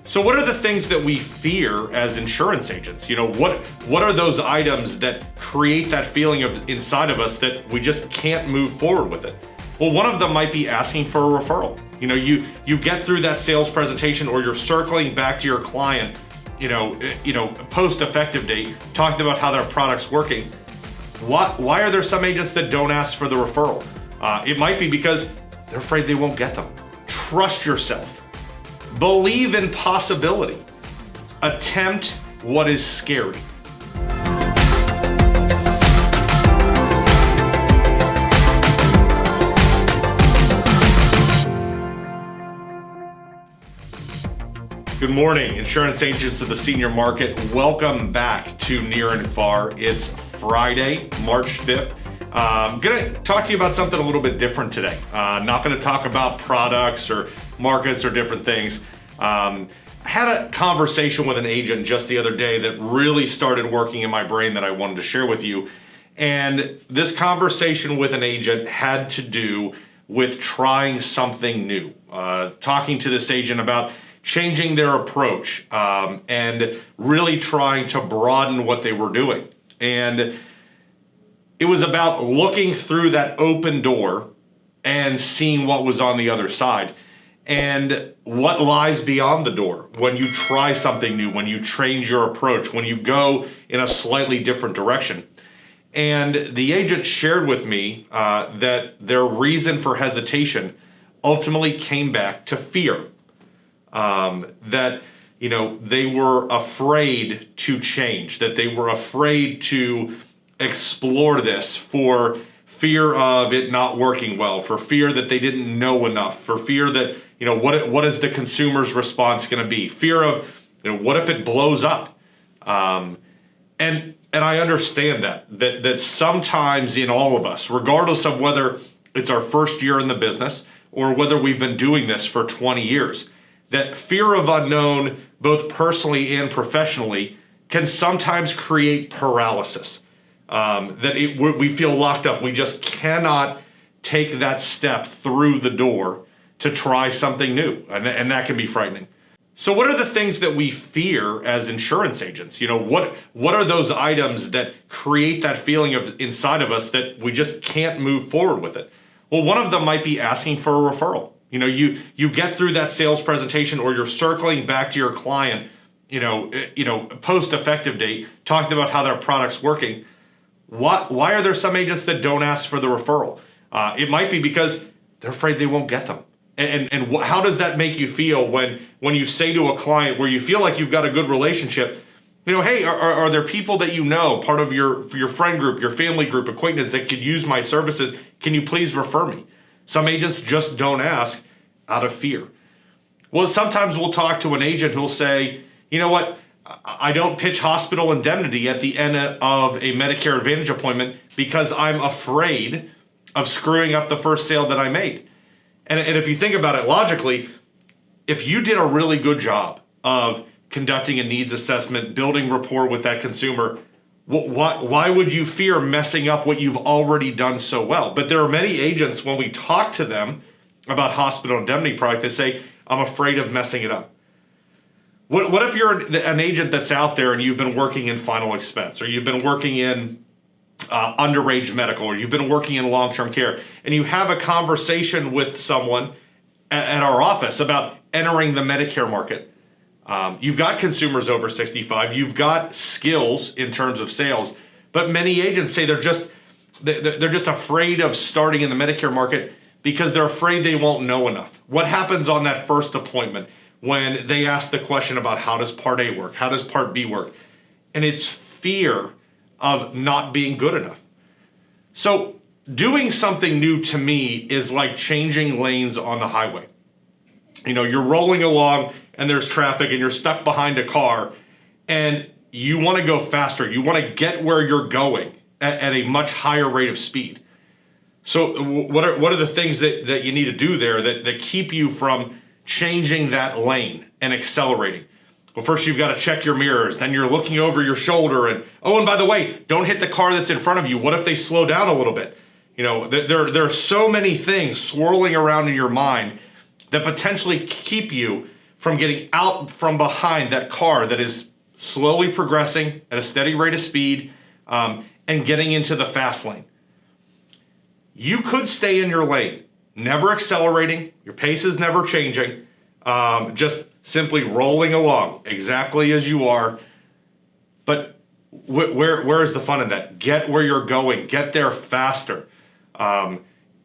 So what are the things that we fear as insurance agents? What are those items that create that feeling of inside of us that we just can't move forward with it? Well, one of them might be asking for a referral. You get through that sales presentation, or you're circling back to your client, post effective date, talking about how their product's working. Why are there some agents that don't ask for the referral? It might be because they're afraid they won't get them. Trust yourself. Believe in possibility. Attempt what is scary. Good morning, insurance agents of the senior market. Welcome back to Near and Far. It's Friday, March 5th. I'm going to talk to you about something a little bit different today. Not going to talk about products or markets or different things. I had a conversation with an agent just the other day that really started working in my brain that I wanted to share with you. And this conversation with an agent had to do with trying something new. Talking to this agent about changing their approach and really trying to broaden what they were doing. And it was about looking through that open door and seeing what was on the other side and what lies beyond the door when you try something new, when you change your approach, when you go in a slightly different direction. And the agent shared with me that their reason for hesitation ultimately came back to fear. That they were afraid to change, that they were afraid to explore this for fear of it not working well, for fear that they didn't know enough, for fear that, what is the consumer's response going to be? Fear of, what if it blows up? And I understand that sometimes in all of us, regardless of whether it's our first year in the business or whether we've been doing this for 20 years, that fear of unknown, both personally and professionally, can sometimes create paralysis. We feel locked up. We just cannot take that step through the door to try something new, and that can be frightening. So what are the things that we fear as insurance agents? What are those items that create that feeling of inside of us that we just can't move forward with it? Well, one of them might be asking for a referral. You get through that sales presentation, or you're circling back to your client, post effective date, talking about how their product's working. Why are there some agents that don't ask for the referral? It might be because they're afraid they won't get them. And how does that make you feel when you say to a client where you feel like you've got a good relationship, hey, are there people that part of your friend group, your family group, acquaintance that could use my services? Can you please refer me? Some agents just don't ask out of fear. Well, sometimes we'll talk to an agent who'll say, I don't pitch hospital indemnity at the end of a Medicare Advantage appointment because I'm afraid of screwing up the first sale that I made. And if you think about it logically, if you did a really good job of conducting a needs assessment, building rapport with that consumer, why would you fear messing up what you've already done so well? But there are many agents, when we talk to them about hospital indemnity product, they say, I'm afraid of messing it up. What if you're an agent that's out there and you've been working in final expense, or you've been working in underage medical, or you've been working in long-term care, and you have a conversation with someone at our office about entering the Medicare market? You've got consumers over 65, you've got skills in terms of sales, but many agents say they're just afraid of starting in the Medicare market because they're afraid they won't know enough. What happens on that first appointment when they ask the question about how does Part A work, how does Part B work? And it's fear of not being good enough. So doing something new to me is like changing lanes on the highway. You're rolling along and there's traffic and you're stuck behind a car and you want to go faster. You want to get where you're going at a much higher rate of speed. So what are the things that you need to do there that keep you from changing that lane and accelerating? Well, first you've got to check your mirrors. Then you're looking over your shoulder and by the way, don't hit the car that's in front of you. What if they slow down a little bit? There are so many things swirling around in your mind that potentially keep you from getting out from behind that car that is slowly progressing at a steady rate of speed and getting into the fast lane. You could stay in your lane, never accelerating, your pace is never changing, just simply rolling along exactly as you are. But where is the fun in that? Get where you're going, get there faster.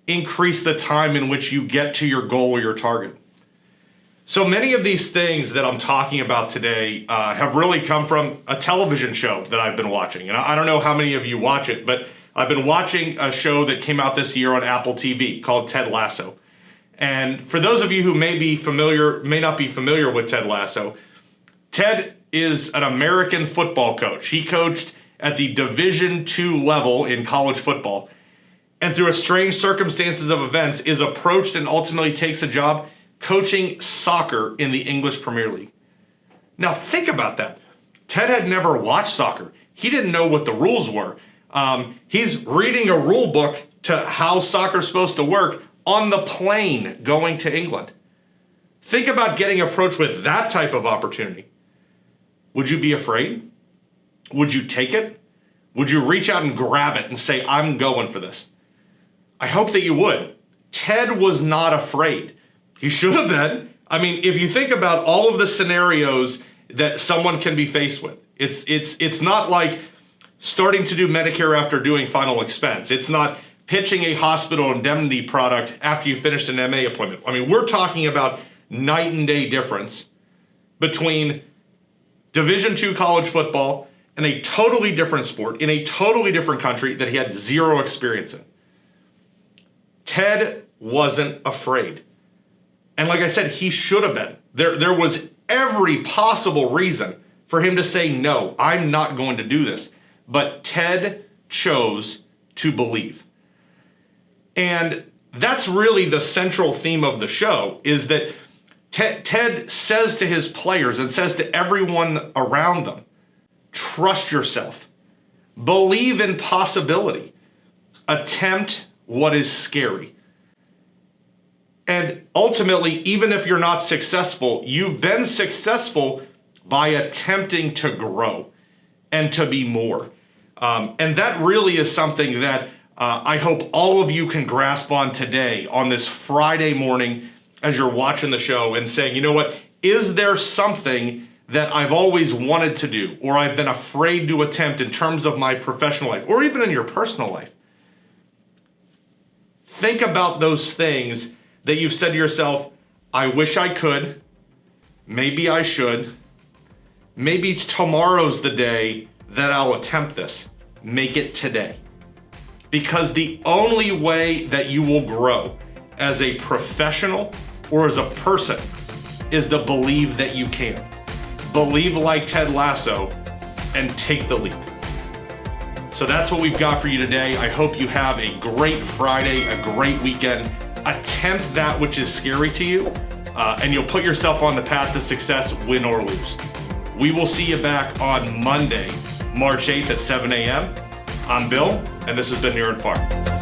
Increase the time in which you get to your goal or your target. So many of these things that I'm talking about today have really come from a television show that I've been watching. And I don't know how many of you watch it, but I've been watching a show that came out this year on Apple TV called Ted Lasso. And for those of you who may not be familiar with Ted Lasso, Ted is an American football coach. He coached at the Division II level in college football, and through a strange circumstances of events is approached and ultimately takes a job coaching soccer in the English Premier League. Now think about that. Ted had never watched soccer. He didn't know what the rules were. He's reading a rule book to how soccer's supposed to work on the plane going to England. Think about getting approached with that type of opportunity. Would you be afraid? Would you take it? Would you reach out and grab it and say, I'm going for this? I hope that you would. Ted was not afraid. He should have been. I mean, if you think about all of the scenarios that someone can be faced with, it's not like starting to do Medicare after doing final expense. It's not pitching a hospital indemnity product after you finished an MA appointment. I mean, we're talking about night and day difference between Division II college football and a totally different sport in a totally different country that he had zero experience in. Ted wasn't afraid. And like I said, he should have been. There was every possible reason for him to say, no, I'm not going to do this. But Ted chose to believe. And that's really the central theme of the show, is that Ted says to his players and says to everyone around them, trust yourself, believe in possibility, attempt what is scary. And ultimately, even if you're not successful, you've been successful by attempting to grow and to be more. And that really is something that I hope all of you can grasp on today, on this Friday morning, as you're watching the show and saying, you know what, is there something that I've always wanted to do or I've been afraid to attempt in terms of my professional life or even in your personal life? Think about those things that you've said to yourself, I wish I could, maybe I should, maybe tomorrow's the day that I'll attempt this. Make it today. Because the only way that you will grow as a professional or as a person is to believe that you can. Believe like Ted Lasso and take the leap. So that's what we've got for you today. I hope you have a great Friday, a great weekend. Attempt that which is scary to you, and you'll put yourself on the path to success, win or lose. We will see you back on Monday, March 8th at 7 a.m. I'm Bill, and this has been Near and Far.